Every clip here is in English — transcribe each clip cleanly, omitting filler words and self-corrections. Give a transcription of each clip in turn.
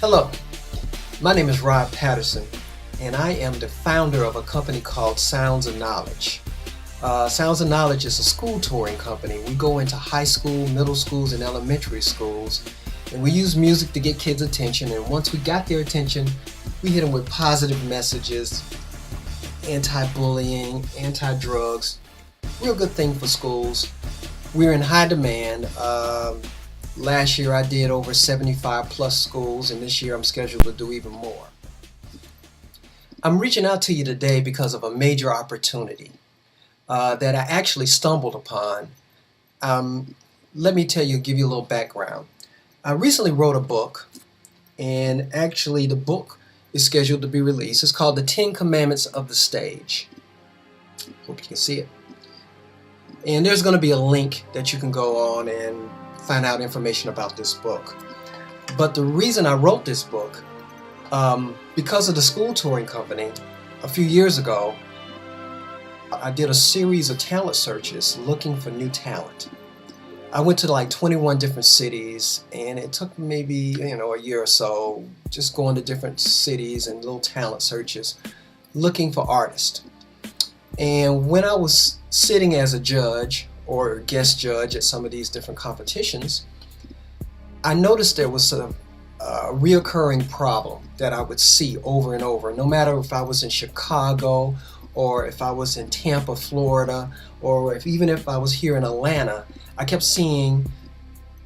Hello, my name is Rod Patterson, and I am the founder of a company called Sounds of Knowledge. Sounds of Knowledge is a school touring company. We go into high school, middle schools, and elementary schools, and we use music to get kids' attention. And once we got their attention, we hit them with positive messages, anti-bullying, anti-drugs, real good thing for schools. We're in high demand. Last year I did over 75 plus schools, and this year I'm scheduled to do even more. I'm reaching out to you today because of a major opportunity that I actually stumbled upon. Let me give you a little background. I recently wrote a book, and actually the book is scheduled to be released. It's called The 10 Commandments of the Stage. Hope you can see it. And there's going to be a link that you can go on and find out information about this book. But the reason I wrote this book, because of the school touring company, a few years ago, I did a series of talent searches looking for new talent. I went to like 21 different cities, and it took maybe a year or so just going to different cities and little talent searches looking for artists. And when I was sitting as a judge or guest judge at some of these different competitions, I noticed there was a reoccurring problem that I would see over and over. No matter if I was in Chicago or if I was in Tampa, Florida, or even if I was here in Atlanta, I kept seeing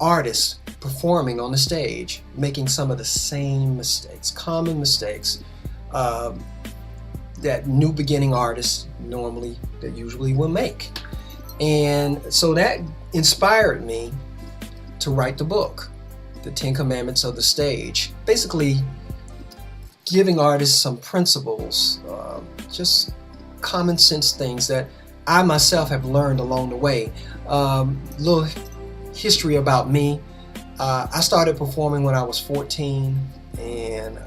artists performing on the stage, making some of the same mistakes, common mistakes that new beginning artists usually will make. And so that inspired me to write the book, The 10 Commandments of the Stage, basically giving artists some principles, just common sense things that I myself have learned along the way. Little history about me. I started performing when I was 14, and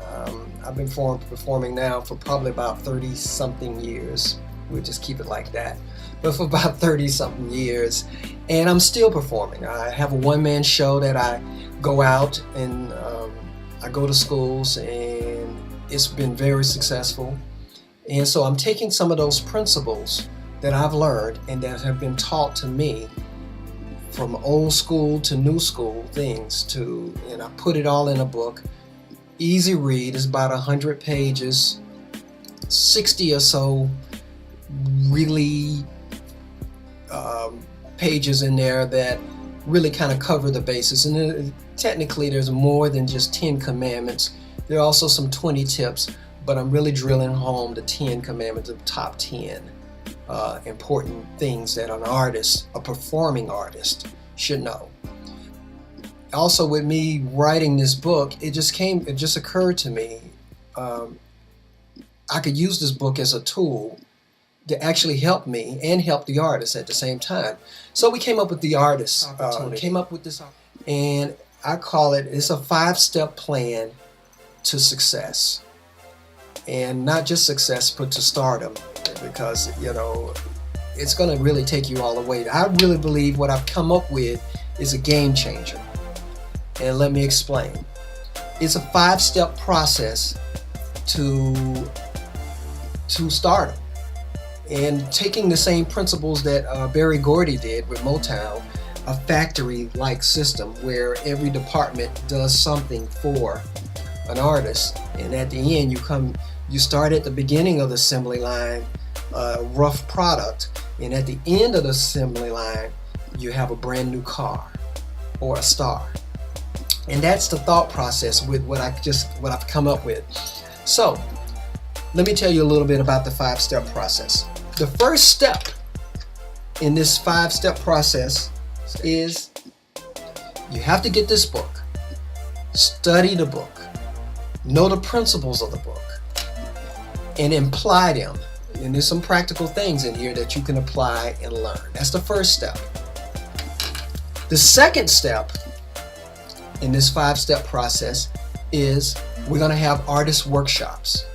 I've been performing now for probably about 30 something years. We'll just keep it like that. But for about 30 something years, and I'm still performing. I have a one-man show that I go out and I go to schools, and it's been very successful. And so I'm taking some of those principles that I've learned and that have been taught to me from old school to new school things and I put it all in a book. Easy read. It's about 100 pages, 60 or so really pages in there that really kind of cover the basis. And technically there's more than just 10 commandments. There are also some 20 tips, but I'm really drilling home the 10 commandments, the top 10 important things that an artist, a performing artist, should know. Also, with me writing this book, it just occurred to me I could use this book as a tool to actually help me and help the artist at the same time. So we came up with the artist, and I call it's a 5-step plan to success. And not just success, but to stardom, because it's going to really take you all the way. I really believe what I've come up with is a game changer. And let me explain. It's a 5-step process to stardom. And taking the same principles that Berry Gordy did with Motown, a factory-like system where every department does something for an artist, and at the end you start at the beginning of the assembly line, rough product, and at the end of the assembly line you have a brand new car or a star. And that's the thought process with what I've come up with. So let me tell you a little bit about the 5-step process. The first step in this 5-step process is you have to get this book, study the book, know the principles of the book, and apply them. And there's some practical things in here that you can apply and learn. That's the first step. The second step in this 5-step process is we're going to have artist workshops.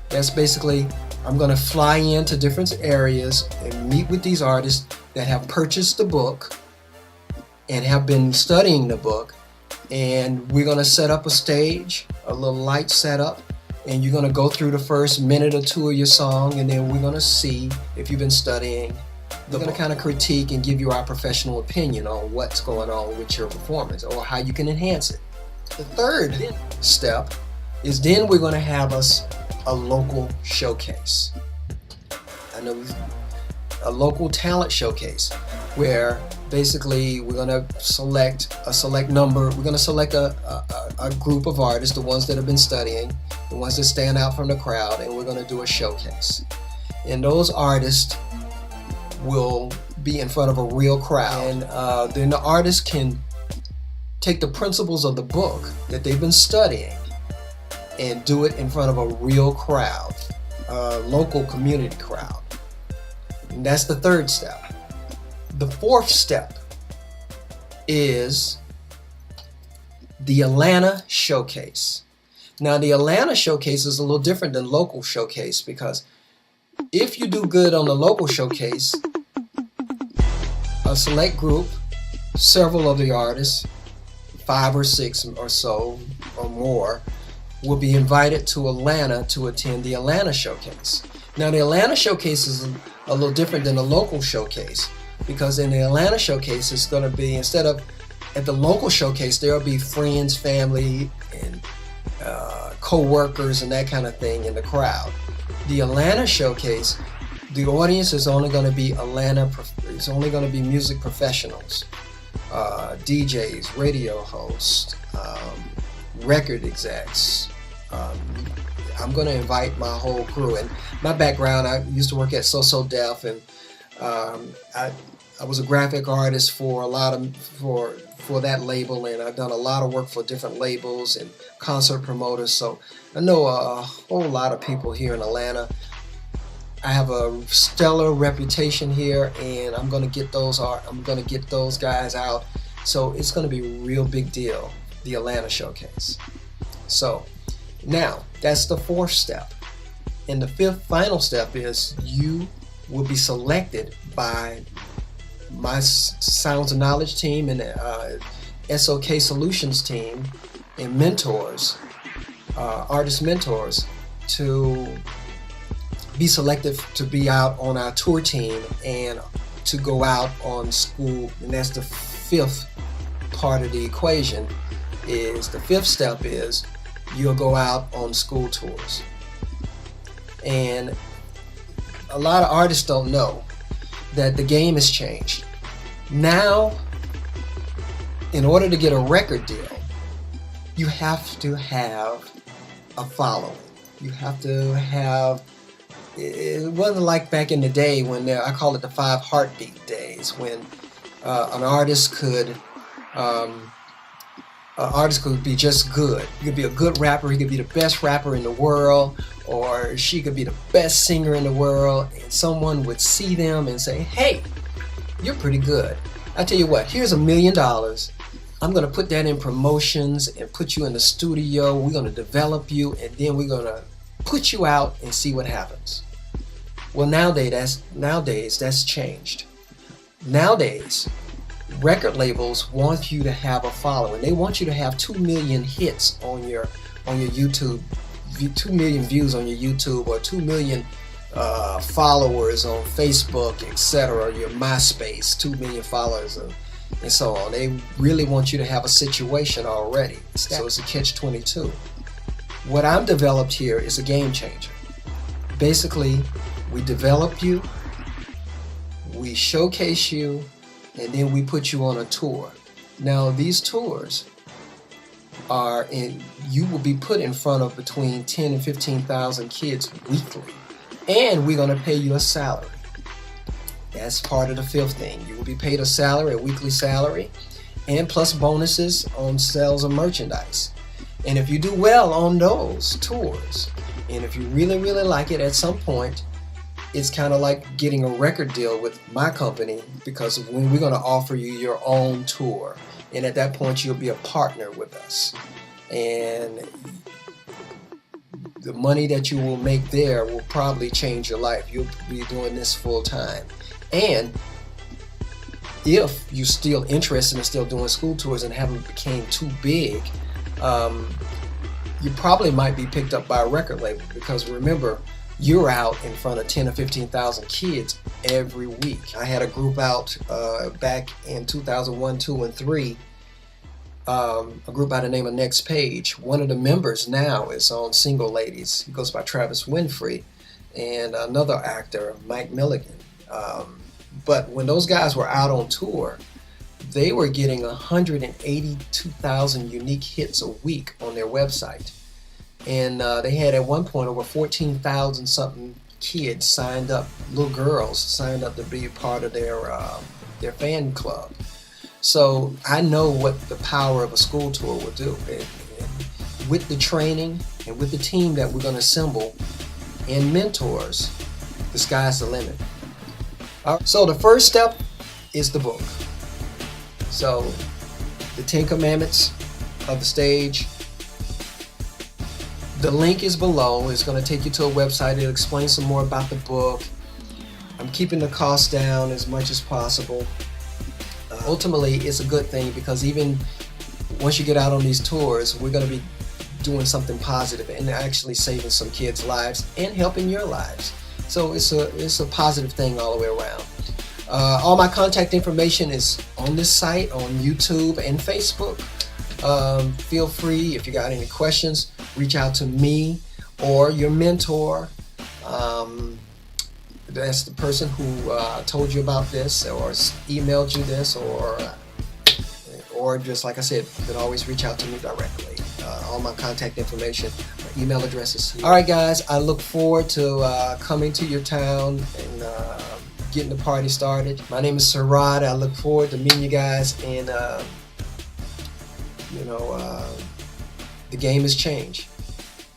That's basically, I'm going to fly into different areas and meet with these artists that have purchased the book and have been studying the book And we're going to set up a stage, a little light setup, and you're going to go through the first minute or two of your song, and then we're going to see if you've been studying. We're going to kind of critique and give you our professional opinion on what's going on with your performance or how you can enhance it. The third step is then we're going to have us a local showcase. I know a local talent showcase where basically we're going to select a select number. We're going to select a group of artists, the ones that have been studying, the ones that stand out from the crowd, and we're going to do a showcase. And those artists will be in front of a real crowd. And then the artists can take the principles of the book that they've been studying and do it in front of a real crowd, a local community crowd. And that's the third step. The fourth step is the Atlanta Showcase. Now, the Atlanta Showcase is a little different than local showcase because if you do good on the local showcase, a select group, several of the artists, 5 or 6 or so or more, will be invited to Atlanta to attend the Atlanta Showcase. Now, the Atlanta Showcase is a little different than the local showcase because in the Atlanta Showcase, it's going to be, instead of at the local showcase, there will be friends, family, and co-workers and that kind of thing in the crowd. The Atlanta Showcase, the audience is only going to be it's only going to be music professionals, DJs, radio hosts, record execs. I'm going to invite my whole crew. And my background, I used to work at So Def, and I was a graphic artist for for that label, and I've done a lot of work for different labels and concert promoters. So I know a whole lot of people here in Atlanta. I have a stellar reputation here, and I'm going to get those guys out. So it's going to be a real big deal, the Atlanta Showcase. So now that's the fourth step. And the fifth final step is you will be selected by my Sounds of Knowledge team and SOK Solutions team and mentors, artist mentors, to be selected to be out on our tour team and to go out on school. And that's the fifth part of the equation. Is the fifth step is you'll go out on school tours. And a lot of artists don't know that the game has changed. Now, in order to get a record deal, you have to have a following. You have to have, it wasn't like back in the day when I call it the 5 heartbeat days, when an artist could be just good. You could be a good rapper, he could be the best rapper in the world, or she could be the best singer in the world, and someone would see them and say, hey, you're pretty good. I tell you what, here's $1 million. I'm going to put that in promotions and put you in the studio. We're going to develop you, and then we're going to put you out and see what happens. Well, nowadays that's changed. Nowadays, record labels want you to have a following. They want you to have 2 million hits on your YouTube, 2 million views on your YouTube, or 2 million followers on Facebook, etc. Your MySpace, 2 million followers, and so on. They really want you to have a situation already. So it's a catch-22. What I've developed here is a game changer. Basically, we develop you, we showcase you, and then we put you on a tour. Now, these tours you will be put in front of between 10 and 15,000 kids weekly, and we're going to pay you a salary. That's part of the fifth thing. You will be paid a salary, a weekly salary, and plus bonuses on sales of merchandise. And if you do well on those tours, and if you really, really like it, at some point, it's kind of like getting a record deal with my company, because when we're going to offer you your own tour, and at that point you'll be a partner with us, and the money that you will make there will probably change your life. You'll be doing this full time, and if you're still interested in still doing school tours and haven't became too big, you probably might be picked up by a record label, because remember, you're out in front of 10 or 15,000 kids every week. I had a group out back in 2001, 2, and 3, a group by the name of Next Page. One of the members now is on Single Ladies. He goes by Travis Winfrey, and another actor, Mike Milligan. But when those guys were out on tour, they were getting 182,000 unique hits a week on their website. And they had at one point over 14,000 something kids signed up, little girls signed up to be part of their fan club. So I know what the power of a school tour will do. And with the training and with the team that we're going to assemble and mentors, the sky's the limit. So the first step is the book. So the 10 Commandments of the Stage. The link is below. It's going to take you to a website. It'll explain some more about the book. I'm keeping the cost down as much as possible. Ultimately, it's a good thing, because even once you get out on these tours, we're going to be doing something positive and actually saving some kids' lives and helping your lives. So it's a positive thing all the way around. All my contact information is on this site, on YouTube and Facebook. Feel free, if you got any questions, reach out to me or your mentor. That's the person who told you about this or emailed you this, or just like I said, you can always reach out to me directly. All my contact information, my email addresses. All right, guys, I look forward to coming to your town and getting the party started. My name is Sir Rod. I look forward to meeting you guys, and the game has changed,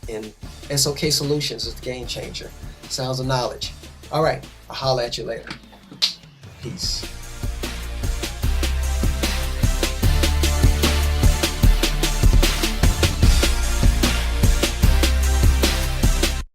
and SOK Solutions is the game changer. Sounds of knowledge. All right, I'll holler at you later. Peace.